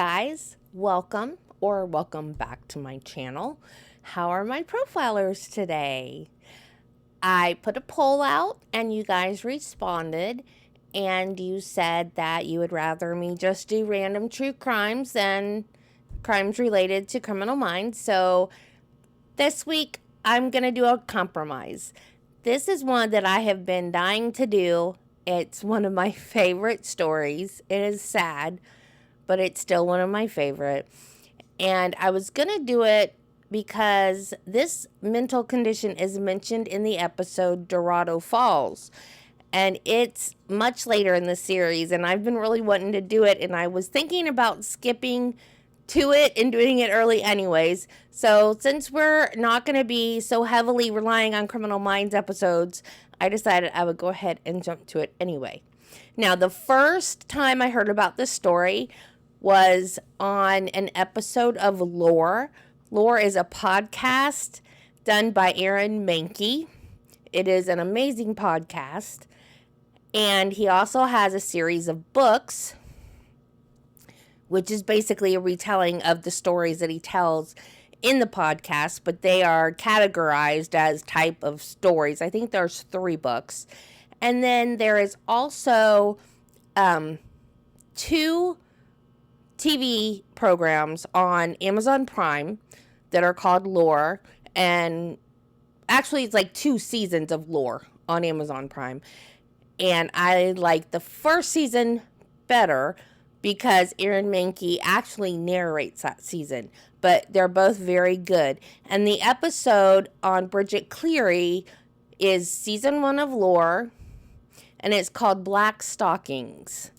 Guys, welcome or welcome back to my channel. How are my profilers today? I put a poll out and you guys responded, and you said that you would rather me just do random true crimes than crimes related to Criminal Minds. So this week I'm going to do a compromise. This is one that I have been dying to do. It's one of my favorite stories. It is sad, but it's still one of my favorite. And I was going to do it because this mental condition is mentioned in the episode Dorado Falls. And it's much later in the series, and I've been really wanting to do it, and I was thinking about skipping to it and doing it early anyways. So since we're not going to be so heavily relying on Criminal Minds episodes, I decided I would go ahead and jump to it anyway. Now, the first time I heard about this story was on an episode of Lore. Lore is a podcast done by Aaron Mahnke. It is an amazing podcast. And he also has a series of books, which is basically a retelling of the stories that he tells in the podcast, but they are categorized as type of stories. I think there's 3 books. And then there is also 2 TV programs on Amazon Prime that are called Lore, and actually it's like 2 seasons of Lore on Amazon Prime, and I like the first season better because Aaron Mahnke actually narrates that season, but they're both very good. And the episode on Bridget Cleary is season 1 of Lore, and it's called Black Stockings.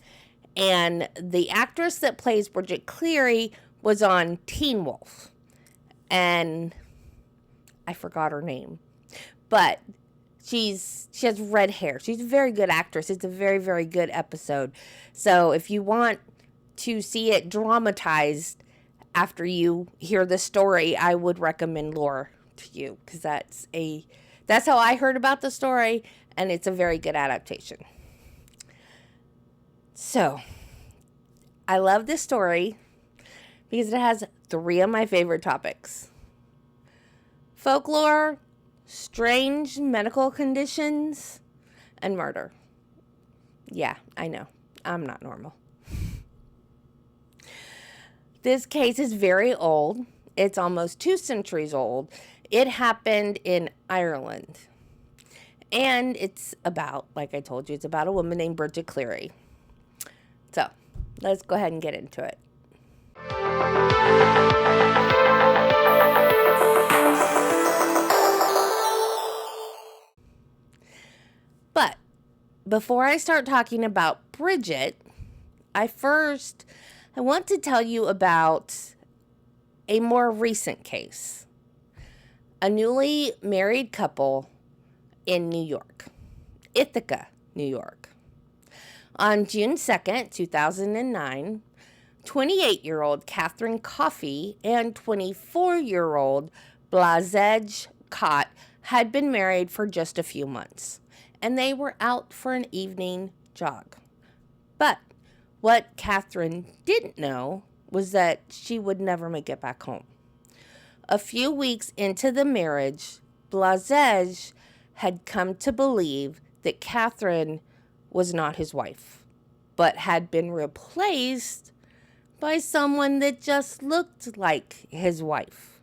And the actress that plays Bridget Cleary was on Teen Wolf. And I forgot her name. But she has red hair. She's a very good actress. It's a very, very good episode. So if you want to see it dramatized after you hear the story, I would recommend Lore to you. Because that's how I heard about the story. And it's a very good adaptation. So, I love this story because it has 3 of my favorite topics: folklore, strange medical conditions, and murder. Yeah, I know. I'm not normal. This case is very old. It's almost 2 centuries old. It happened in Ireland. And it's about, like I told you, it's about a woman named Bridget Cleary. So, let's go ahead and get into it. But before I start talking about Bridget, I want to tell you about a more recent case. A newly married couple in New York, Ithaca, New York. On June 2nd, 2009, 28-year-old Catherine Coffey and 24-year-old Blazej Kott had been married for just a few months, and they were out for an evening jog. But what Catherine didn't know was that she would never make it back home. A few weeks into the marriage, Blazej had come to believe that Catherine was not his wife, but had been replaced by someone that just looked like his wife.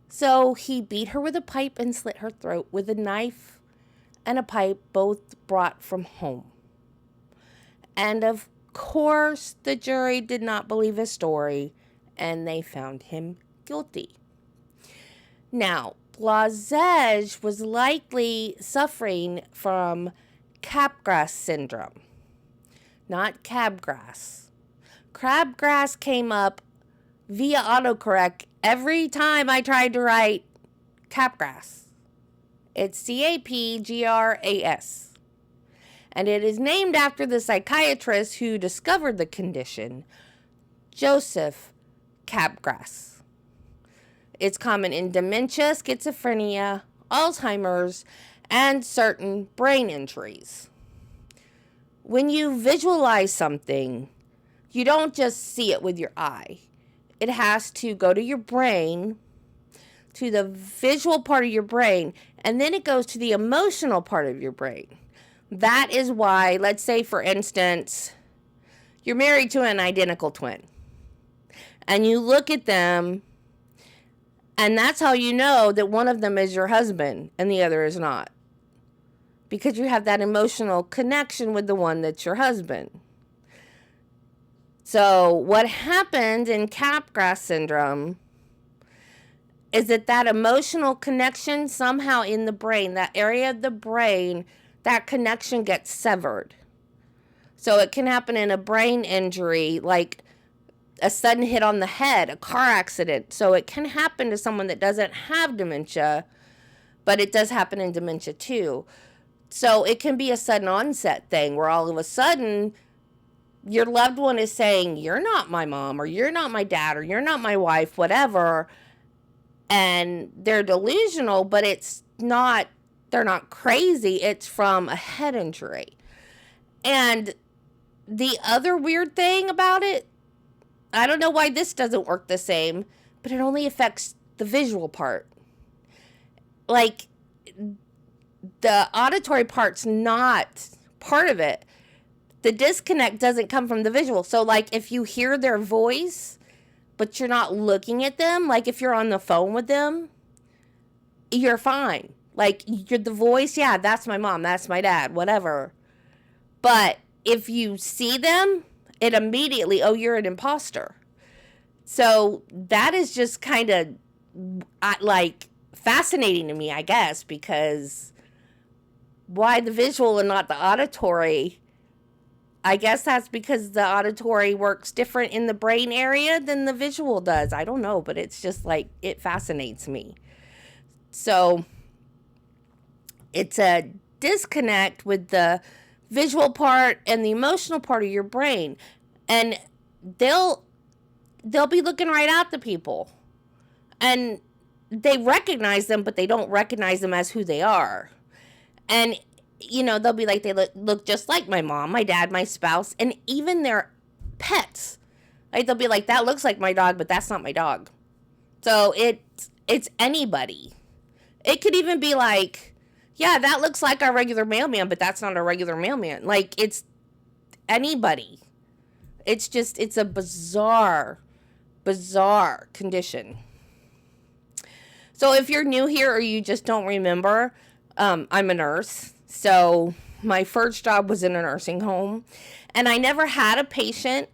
So he beat her with a pipe and slit her throat with a knife and a pipe, both brought from home. And of course, the jury did not believe his story, and they found him guilty. Now, Blazej was likely suffering from Capgras Syndrome, not Capgras. Capgras came up via autocorrect every time I tried to write Capgras. It's Capgras. And it is named after the psychiatrist who discovered the condition, Joseph Capgras. It's common in dementia, schizophrenia, Alzheimer's, and certain brain injuries. When you visualize something, you don't just see it with your eye. It has to go to your brain, to the visual part of your brain, and then it goes to the emotional part of your brain. That is why, let's say, for instance, you're married to an identical twin, and you look at them, and that's how you know that one of them is your husband and the other is not. Because you have that emotional connection with the one that's your husband. So what happened in Capgras Syndrome is that emotional connection somehow in the brain, that area of the brain, that connection gets severed. So it can happen in a brain injury, like a sudden hit on the head, a car accident. So it can happen to someone that doesn't have dementia, but it does happen in dementia too. So it can be a sudden onset thing where all of a sudden your loved one is saying, you're not my mom, or you're not my dad, or you're not my wife, whatever. And they're delusional, but it's not, they're not crazy. It's from a head injury. And the other weird thing about it, I don't know why this doesn't work the same, but it only affects the visual part. Like, the auditory part's not part of it. The disconnect doesn't come from the visual. So, like, if you hear their voice, but you're not looking at them, like if you're on the phone with them, you're fine. Like, you're the voice, yeah, that's my mom, that's my dad, whatever. But if you see them, it immediately, oh, you're an imposter. So that is just kind of, like, fascinating to me, I guess, because why the visual and not the auditory? I guess that's because the auditory works different in the brain area than the visual does. I don't know, but it's just like, it fascinates me. So it's a disconnect with the visual part and the emotional part of your brain. And they'll be looking right at the people. And they recognize them, but they don't recognize them as who they are. And you know, they'll be like, they look just like my mom, my dad, my spouse, and even their pets. Like, they'll be like, that looks like my dog, but that's not my dog. So it's anybody. It could even be like, yeah, that looks like our regular mailman, but that's not a regular mailman. Like, it's anybody. It's just, it's a bizarre condition. So if you're new here or you just don't remember, I'm a nurse. So my first job was in a nursing home, and I never had a patient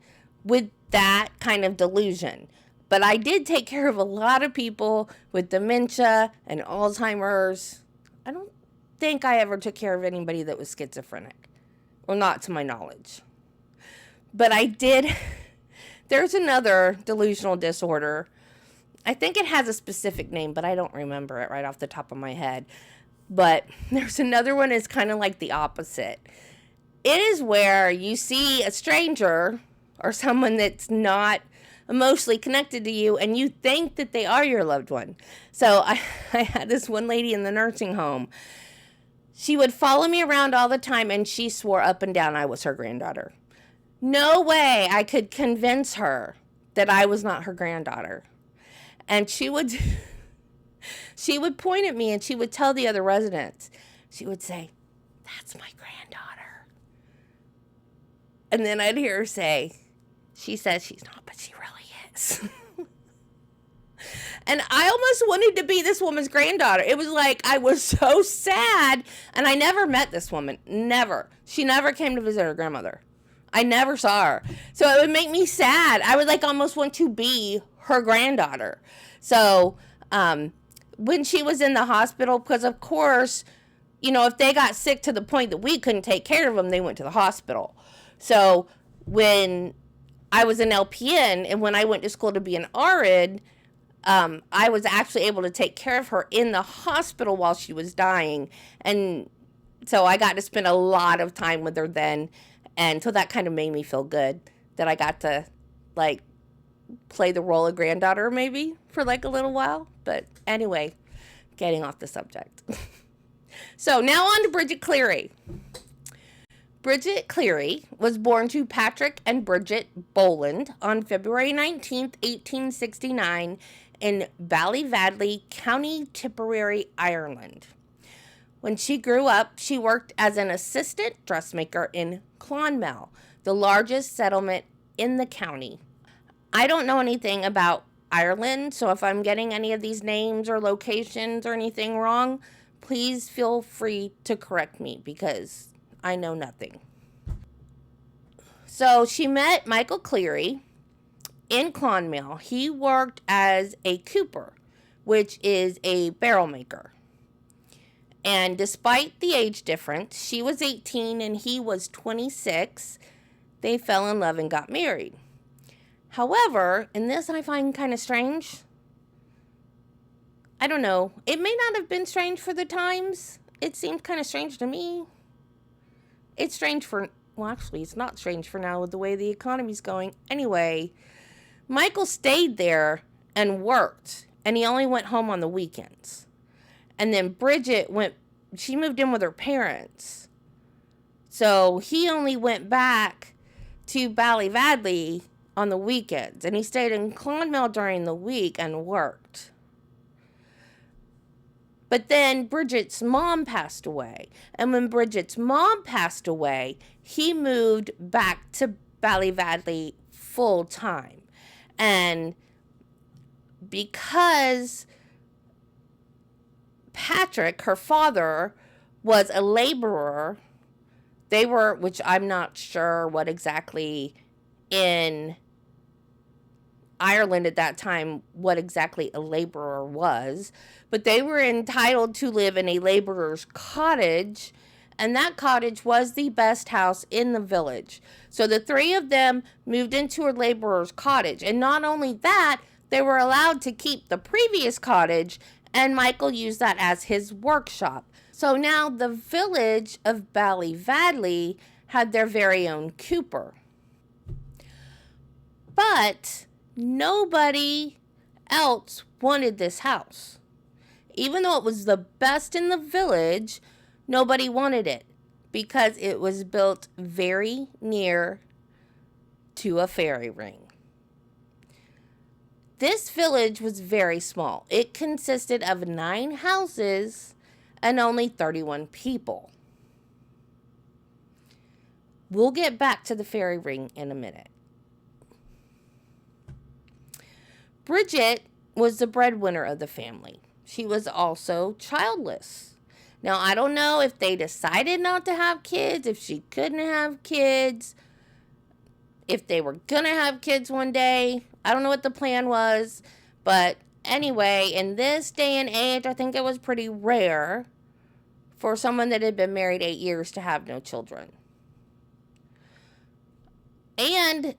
with that kind of delusion. But I did take care of a lot of people with dementia and Alzheimer's. I don't think I ever took care of anybody that was schizophrenic. Well, not to my knowledge. But I did. There's another delusional disorder. I think it has a specific name, but I don't remember it right off the top of my head. But there's another one that's kind of like the opposite. It is where you see a stranger or someone that's not emotionally connected to you, and you think that they are your loved one. So I had this one lady in the nursing home. She would follow me around all the time, and she swore up and down I was her granddaughter. No way I could convince her that I was not her granddaughter. And she would point at me, and she would tell the other residents. She would say, that's my granddaughter. And then I'd hear her say, she says she's not, but she really is. And I almost wanted to be this woman's granddaughter. It was like, I was so sad. And I never met this woman. Never. She never came to visit her grandmother. I never saw her. So it would make me sad. I would like almost want to be her granddaughter. So, when she was in the hospital, because of course, you know, if they got sick to the point that we couldn't take care of them, they went to the hospital. So when I was an LPN and when I went to school to be an RN, I was actually able to take care of her in the hospital while she was dying. And so I got to spend a lot of time with her then. And so that kind of made me feel good that I got to, like, play the role of granddaughter maybe for like a little while. But anyway, getting off the subject. So now on to Bridget Cleary. Bridget Cleary was born to Patrick and Bridget Boland on February 19th, 1869 in Ballivadley, County Tipperary, Ireland. When she grew up, she worked as an assistant dressmaker in Clonmel, the largest settlement in the county. I don't know anything about Ireland, so if I'm getting any of these names or locations or anything wrong, please feel free to correct me because I know nothing. So she met Michael Cleary in Clonmel. He worked as a cooper, which is a barrel maker. And despite the age difference, she was 18 and he was 26, they fell in love and got married. However, and this I find kind of strange. I don't know. It may not have been strange for the times. It seemed kind of strange to me. It's strange for, well, actually, it's not strange for now with the way the economy's going. Anyway, Michael stayed there and worked, and he only went home on the weekends. And then Bridget she moved in with her parents. So he only went back to Ballivadley on the weekends. And he stayed in Clonmel during the week and worked. But then Bridget's mom passed away. And when Bridget's mom passed away, he moved back to Ballivadley full time. And because Patrick, her father, was a laborer, which I'm not sure what exactly in Ireland at that time, what exactly a laborer was, but they were entitled to live in a laborer's cottage, and that cottage was the best house in the village. So the three of them moved into a laborer's cottage, and not only that, they were allowed to keep the previous cottage, and Michael used that as his workshop. So now the village of Ballivadley had their very own cooper. But nobody else wanted this house. Even though it was the best in the village, nobody wanted it because it was built very near to a fairy ring. This village was very small. It consisted of 9 houses and only 31 people. We'll get back to the fairy ring in a minute. Bridget was the breadwinner of the family. She was also childless. Now, I don't know if they decided not to have kids, if she couldn't have kids, if they were going to have kids one day. I don't know what the plan was. But anyway, in this day and age, I think it was pretty rare for someone that had been married 8 years to have no children. And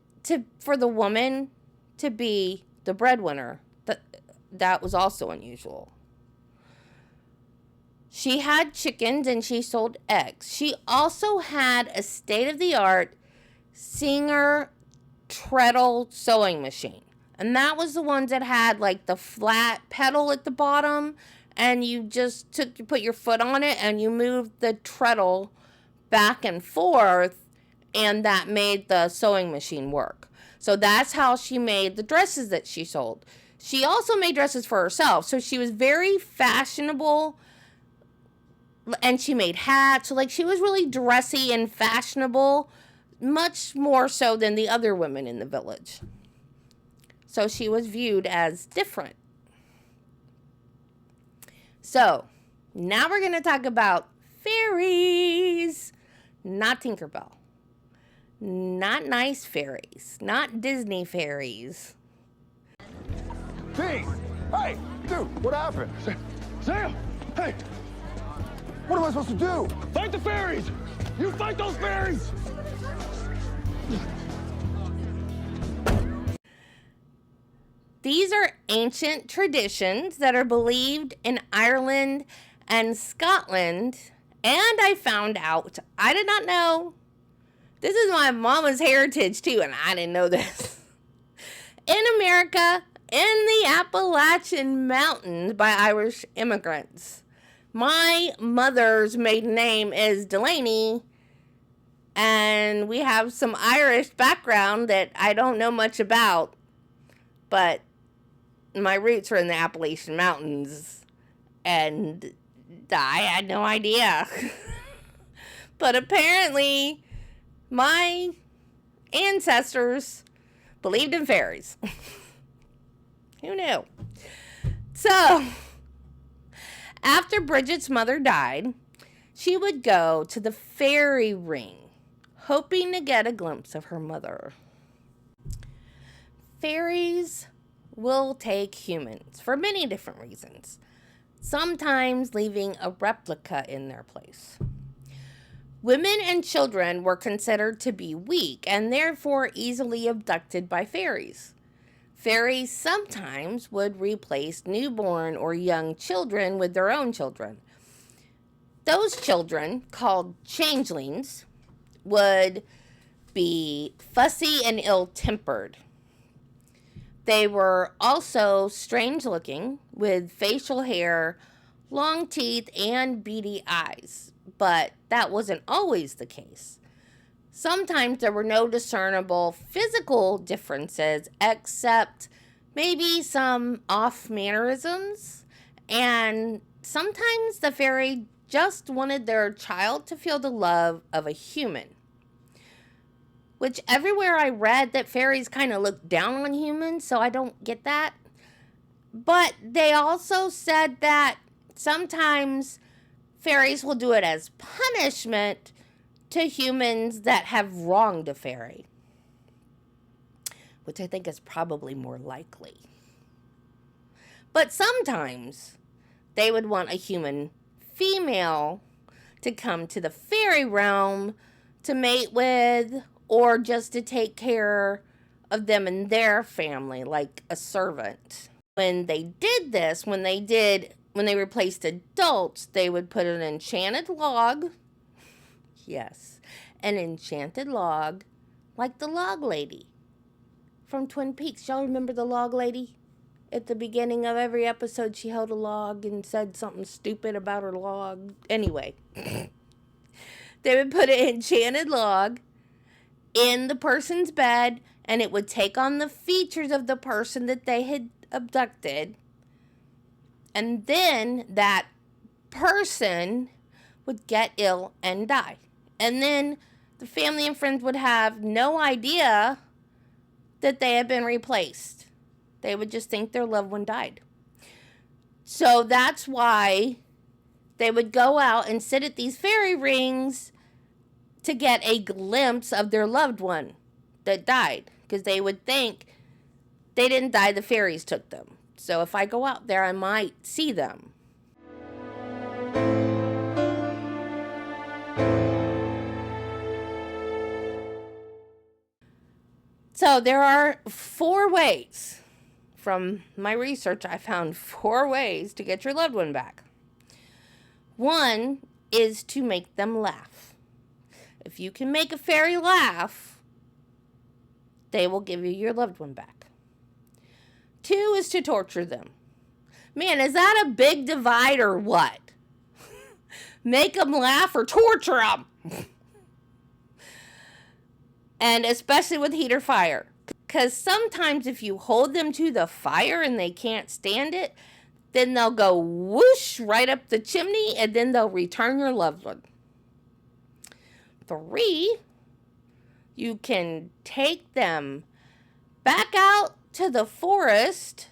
for the woman to be the breadwinner, that was also unusual. She had chickens and she sold eggs. She also had a state-of-the-art Singer treadle sewing machine. And that was the ones that had like the flat pedal at the bottom, and you just put your foot on it and you moved the treadle back and forth, and that made the sewing machine work. So that's how she made the dresses that she sold. She also made dresses for herself. So she was very fashionable, and she made hats. So like she was really dressy and fashionable, much more so than the other women in the village. So she was viewed as different. So now we're going to talk about fairies. Not Tinkerbell. Not nice fairies. Not Disney fairies. Hey, dude, what happened? Sam, hey, what am I supposed to do? Fight the fairies! You fight those fairies! These are ancient traditions that are believed in Ireland and Scotland, and I found out, I did not know, this is my mama's heritage too, and I didn't know this. In America, in the Appalachian Mountains by Irish immigrants. My mother's maiden name is Delaney, And we have some Irish background that I don't know much about, but my roots are in the Appalachian Mountains, and I had no idea. But apparently, my ancestors believed in fairies. Who knew? So, after Bridget's mother died, she would go to the fairy ring, hoping to get a glimpse of her mother. Fairies will take humans for many different reasons, sometimes leaving a replica in their place. Women and children were considered to be weak and therefore easily abducted by fairies. Fairies sometimes would replace newborn or young children with their own children. Those children, called changelings, would be fussy and ill-tempered. They were also strange-looking, with facial hair, long teeth, and beady eyes. But that wasn't always the case. Sometimes there were no discernible physical differences except maybe some off mannerisms, and sometimes the fairy just wanted their child to feel the love of a human. Which everywhere I read that fairies kind of look down on humans, so I don't get that. But they also said that sometimes fairies will do it as punishment to humans that have wronged a fairy, which I think is probably more likely. But sometimes they would want a human female to come to the fairy realm to mate with, or just to take care of them and their family, like a servant. When they did this, when they replaced adults, they would put an enchanted log. Yes, an enchanted log, like the log lady from Twin Peaks. Y'all remember the log lady? At the beginning of every episode, she held a log and said something stupid about her log. Anyway, they would put an enchanted log in the person's bed, and it would take on the features of the person that they had abducted. And then that person would get ill and die. And then the family and friends would have no idea that they had been replaced. They would just think their loved one died. So that's why they would go out and sit at these fairy rings to get a glimpse of their loved one that died. Because they would think they didn't die, the fairies took them. So if I go out there, I might see them. So there are 4 ways. From my research, I found 4 ways to get your loved one back. One is to make them laugh. If you can make a fairy laugh, they will give you your loved one back. 2 is to torture them. Man, is that a big divide or what? Make them laugh or torture them. And especially with heat or fire. Because sometimes if you hold them to the fire and they can't stand it, then they'll go whoosh right up the chimney, and then they'll return your loved one. 3, you can take them back out to the forest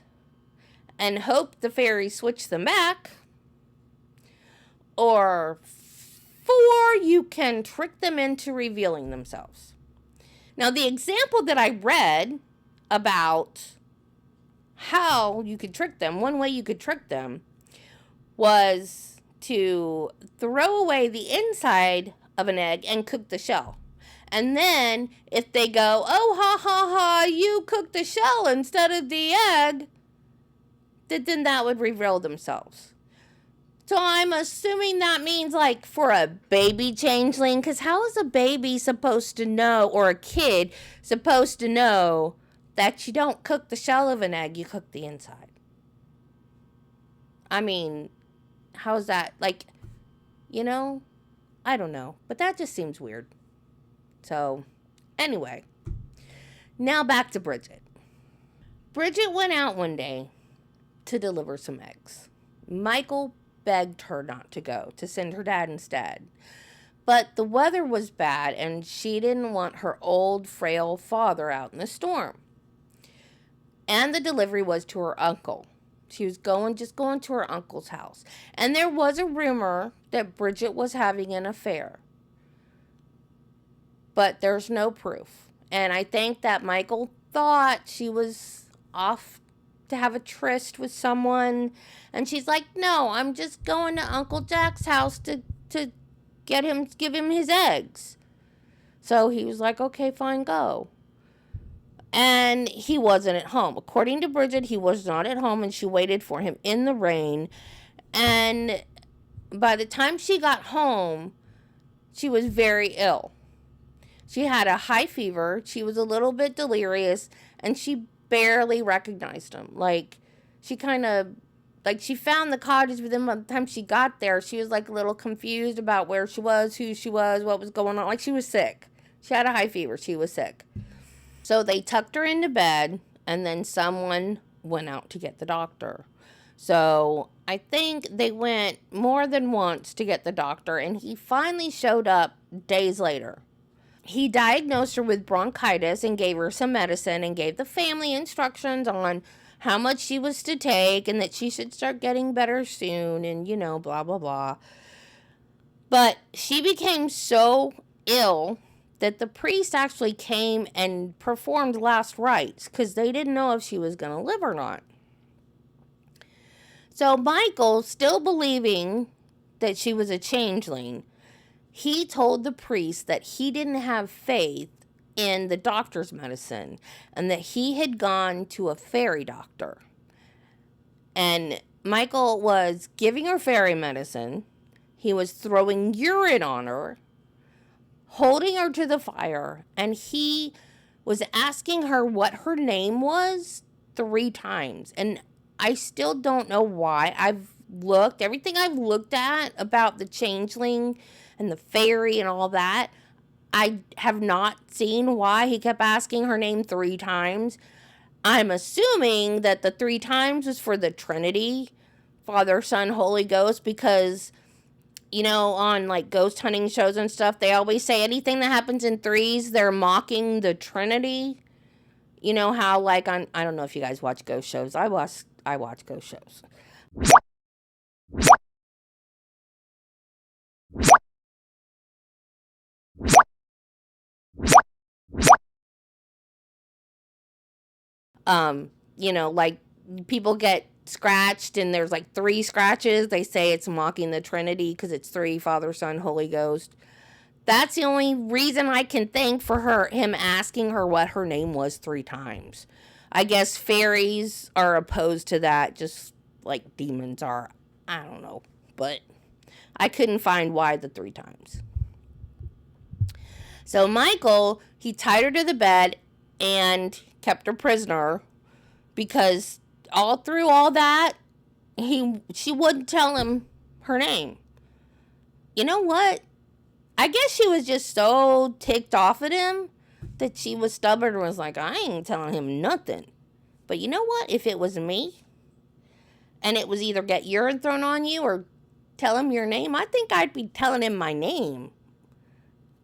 and hope the fairies switch them back. Or 4, you can trick them into revealing themselves. Now, the example that I read about how you could trick them, one way you could trick them was to throw away the inside of an egg and cook the shell. And then if they go, oh, ha, ha, ha, you cooked the shell instead of the egg, then that would reveal themselves. So I'm assuming that means like for a baby changeling, because how is a baby supposed to know, or a kid supposed to know that you don't cook the shell of an egg, you cook the inside? I mean, how's that? Like, I don't know. But that just seems weird. So, anyway, now back to Bridget. Bridget went out one day to deliver some eggs. Michael begged her not to go, to send her dad instead. But the weather was bad, and she didn't want her old, frail father out in the storm. And the delivery was to her uncle. She was just going to her uncle's house. And there was a rumor that Bridget was having an affair. But there's no proof. And I think that Michael thought she was off to have a tryst with someone. And she's like, no, I'm just going to Uncle Jack's house to give him his eggs. So he was like, okay, fine, go. And he wasn't at home. According to Bridget, he was not at home, and she waited for him in the rain. And by the time she got home, she was very ill. She had a high fever. She was a little bit delirious, and she barely recognized him. Like, she kind of, like, she found the cottage, but then by the time she got there, she was, like, a little confused about where she was, who she was, what was going on. Like, she was sick. She had a high fever. She was sick. So they tucked her into bed, and then someone went out to get the doctor. So I think they went more than once to get the doctor, and he finally showed up days later. He diagnosed her with bronchitis and gave her some medicine and gave the family instructions on how much she was to take and that she should start getting better soon and, blah, blah, blah. But she became so ill that the priest actually came and performed last rites because they didn't know if she was going to live or not. So Michael, still believing that she was a changeling, he told the priest that he didn't have faith in the doctor's medicine and that he had gone to a fairy doctor. And Michael was giving her fairy medicine. He was throwing urine on her, holding her to the fire, and he was asking her what her name was 3 times. And I still don't know why. Everything I've looked at about the changeling and the fairy and all that, I have not seen why he kept asking her name 3 times. I'm assuming that the 3 times was for the Trinity, Father, Son, Holy Ghost, because on like ghost hunting shows and stuff, they always say anything that happens in 3s, they're mocking the Trinity. You know how like I don't know if you guys watch ghost shows. I watch ghost shows. Like people get scratched and there's like 3 scratches. They say it's mocking the Trinity because it's 3, Father, Son, Holy Ghost. That's the only reason I can think for him asking her what her name was 3 times. I guess fairies are opposed to that, just like demons are. I don't know. But I couldn't find why the 3 times. So Michael, he tied her to the bed and kept her prisoner because all through all that, she wouldn't tell him her name. You know what? I guess she was just so ticked off at him that she was stubborn and was like, I ain't telling him nothing. But you know what? If it was me and it was either get urine thrown on you or tell him your name, I think I'd be telling him my name.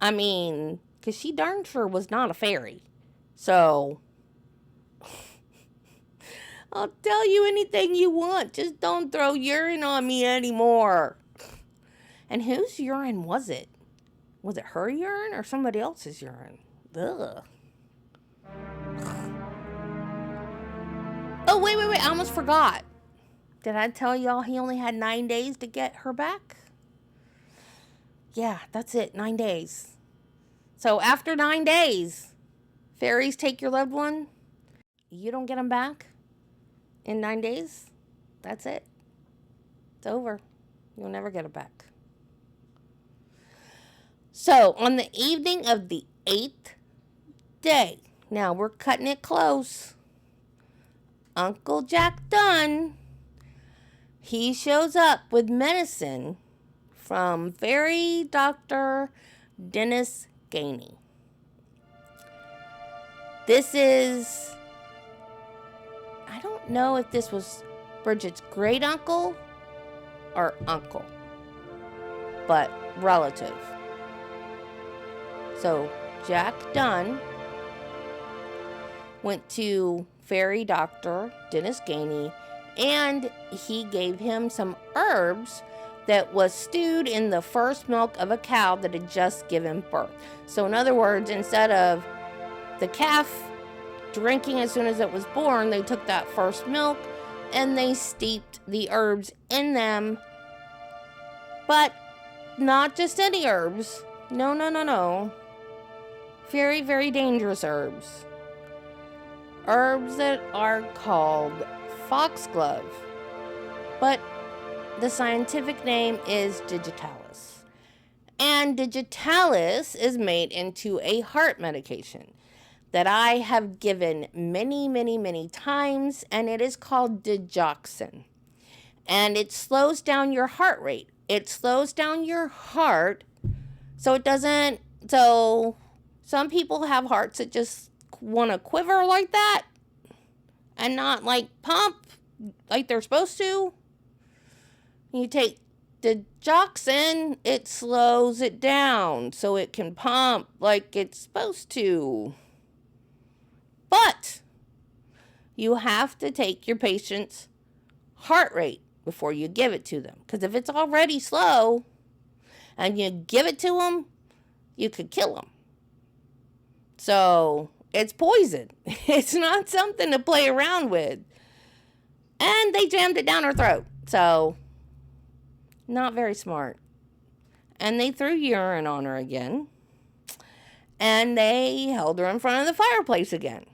I mean, because she darn sure was not a fairy. So I'll tell you anything you want. Just don't throw urine on me anymore. And whose urine was it? Was it her urine or somebody else's urine? Ugh. Oh, wait. I almost forgot. Did I tell y'all he only had 9 days to get her back? Yeah, that's it. 9 days. So after 9 days, fairies take your loved one. You don't get them back in 9 days. That's it. It's over. You'll never get it back. So, on the evening of the 8th day, now we're cutting it close, Uncle Jack Dunn, he shows up with medicine from fairy Dr. Dennis Gainey. This is, I don't know if this was Bridget's great uncle or uncle, but relative. So Jack Dunn went to fairy doctor Dennis Gainey, and he gave him some herbs that was stewed in the first milk of a cow that had just given birth. So in other words, instead of the calf drinking as soon as it was born, they took that first milk and they steeped the herbs in them. But not just any herbs. No. Very, very dangerous herbs. Herbs that are called foxglove, but the scientific name is digitalis. And digitalis is made into a heart medication that I have given many times, and it is called digoxin. And it slows down your heart rate. It slows down your heart so it doesn't, so some people have hearts that just want to quiver like that and not like pump like they're supposed to. You take digoxin, it slows it down so it can pump like it's supposed to. But you have to take your patient's heart rate before you give it to them. Because if it's already slow and you give it to them, you could kill them. So it's poison. It's not something to play around with. And they jammed it down her throat. So not very smart. And they threw urine on her again. And they held her in front of the fireplace again.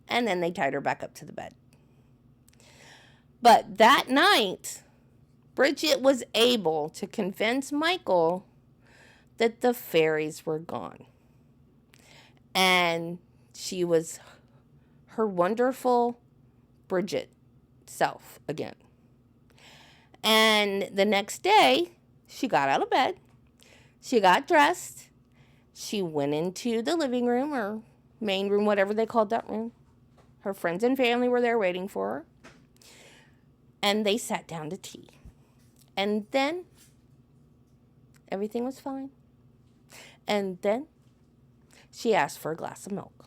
And then they tied her back up to the bed. But that night, Bridget was able to convince Michael that the fairies were gone. And she was her wonderful Bridget self again. And the next day, she got out of bed. She got dressed. She went into the living room or main room, whatever they called that room. Her friends and family were there waiting for her. And they sat down to tea. And then everything was fine. And then she asked for a glass of milk.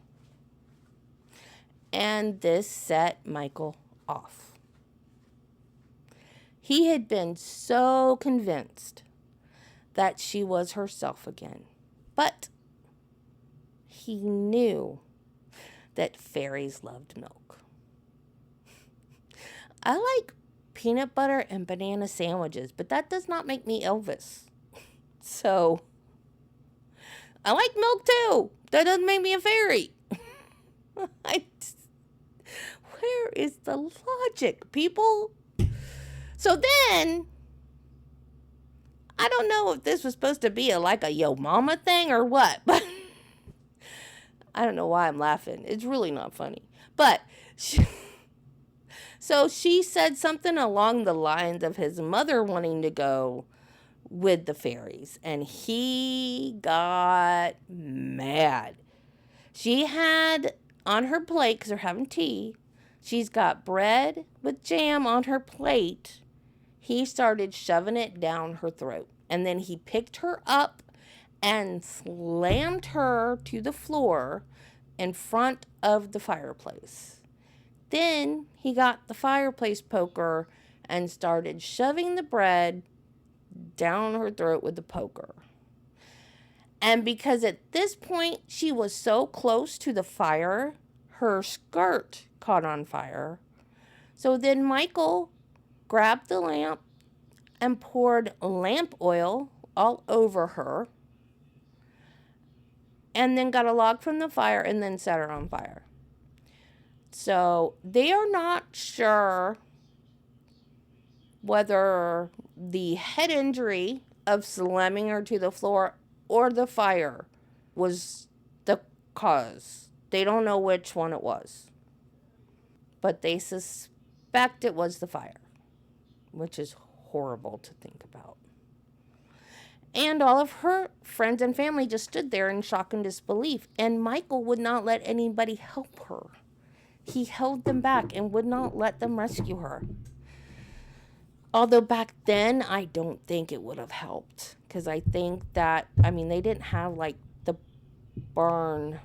And this set Michael off. He had been so convinced that she was herself again. But he knew that fairies loved milk. I like peanut butter and banana sandwiches, but that does not make me Elvis. So, I like milk too. That doesn't make me a fairy. Where is the logic, people? So then, I don't know if this was supposed to be like a yo mama thing or what, but I don't know why I'm laughing. It's really not funny. But so she said something along the lines of his mother wanting to go with the fairies, and he got mad. She had on her plate, because they're having tea, she's got bread with jam on her plate. He started shoving it down her throat, and then he picked her up and slammed her to the floor in front of the fireplace. Then he got the fireplace poker and started shoving the bread down her throat with the poker. And because at this point she was so close to the fire, her skirt caught on fire. So then Michael grabbed the lamp and poured lamp oil all over her, and then got a log from the fire and then set her on fire. So they are not sure whether the head injury of slamming her to the floor or the fire was the cause. They don't know which one it was. But they suspect it was the fire, which is horrible to think about. And all of her friends and family just stood there in shock and disbelief. And Michael would not let anybody help her. He held them back and would not let them rescue her. Although back then, I don't think it would have helped. Because I think that, they didn't have like the burn,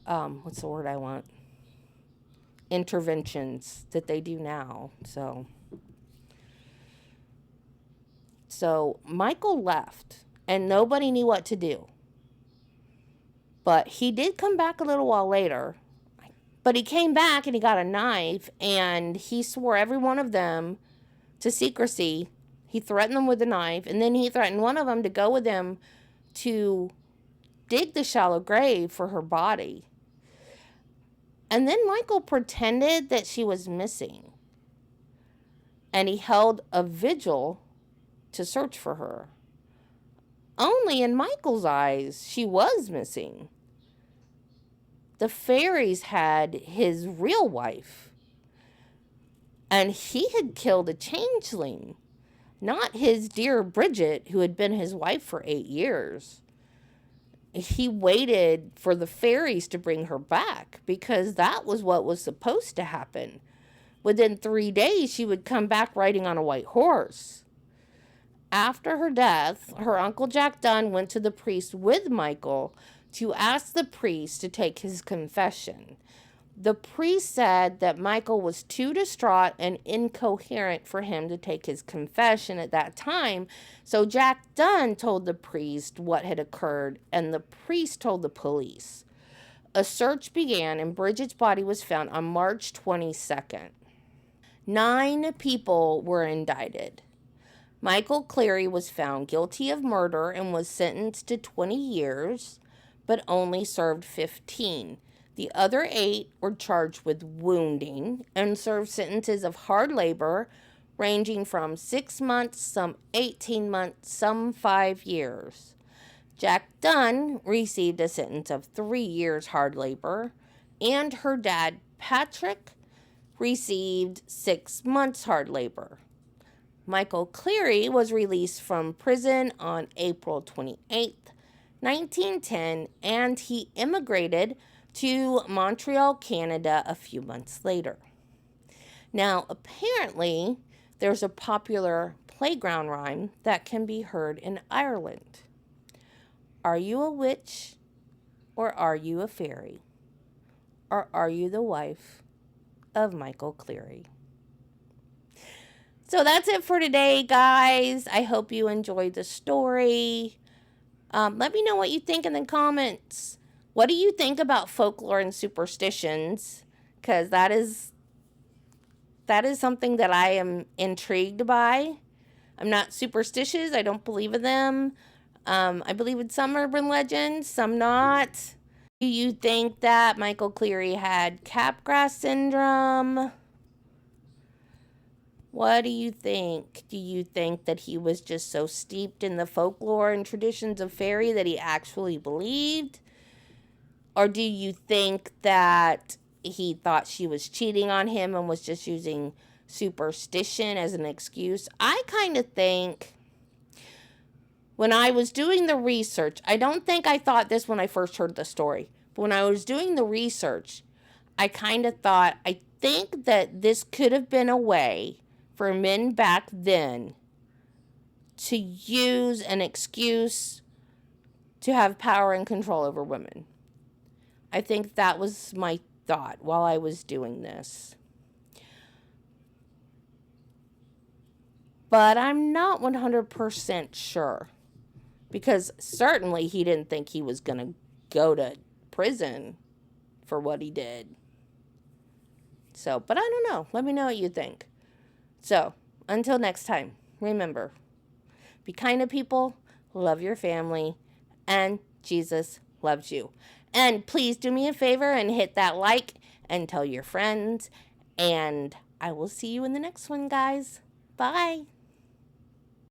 what's the word I want? Interventions that they do now. So Michael left and nobody knew what to do. But he did come back a little while later. But he came back and he got a knife and he swore every one of them to secrecy. He threatened them with a knife, and then he threatened one of them to go with him to dig the shallow grave for her body. And then Michael pretended that she was missing. And he held a vigil to search for her. Only in Michael's eyes, she was missing. The fairies had his real wife. And he had killed a changeling, not his dear Bridget, who had been his wife for 8 years. He waited for the fairies to bring her back because that was what was supposed to happen. Within 3 days, she would come back riding on a white horse. After her death, her uncle Jack Dunn went to the priest with Michael to ask the priest to take his confession. The priest said that Michael was too distraught and incoherent for him to take his confession at that time, so Jack Dunn told the priest what had occurred, and the priest told the police. A search began, and Bridget's body was found on March 22nd. 9 people were indicted. Michael Cleary was found guilty of murder and was sentenced to 20 years, but only served 15. The other 8 were charged with wounding and served sentences of hard labor ranging from 6 months, some 18 months, some 5 years. Jack Dunn received a sentence of 3 years hard labor, and her dad, Patrick, received 6 months hard labor. Michael Cleary was released from prison on April 28th, 1910, and he immigrated to Montreal, Canada a few months later. Now, apparently, there's a popular playground rhyme that can be heard in Ireland. Are you a witch or are you a fairy? Or are you the wife of Michael Cleary? So that's it for today, guys. I hope you enjoyed the story. Let me know what you think in the comments. What do you think about folklore and superstitions? Because that is something that I am intrigued by. I'm not superstitious. I don't believe in them. I believe in some urban legends, some not. Do you think that Michael Cleary had Capgras Syndrome? What do you think? Do you think that he was just so steeped in the folklore and traditions of fairy that he actually believed? Or do you think that he thought she was cheating on him and was just using superstition as an excuse? I kind of think, when I was doing the research, I don't think I thought this when I first heard the story, but when I was doing the research, I kind of thought, I think that this could have been a way for men back then to use an excuse to have power and control over women. I think that was my thought while I was doing this. But I'm not 100% sure. Because certainly he didn't think he was going to go to prison for what he did. So, but I don't know. Let me know what you think. So, until next time, remember, be kind to people, love your family, and Jesus loves you. And please do me a favor and hit that like and tell your friends. And I will see you in the next one, guys. Bye.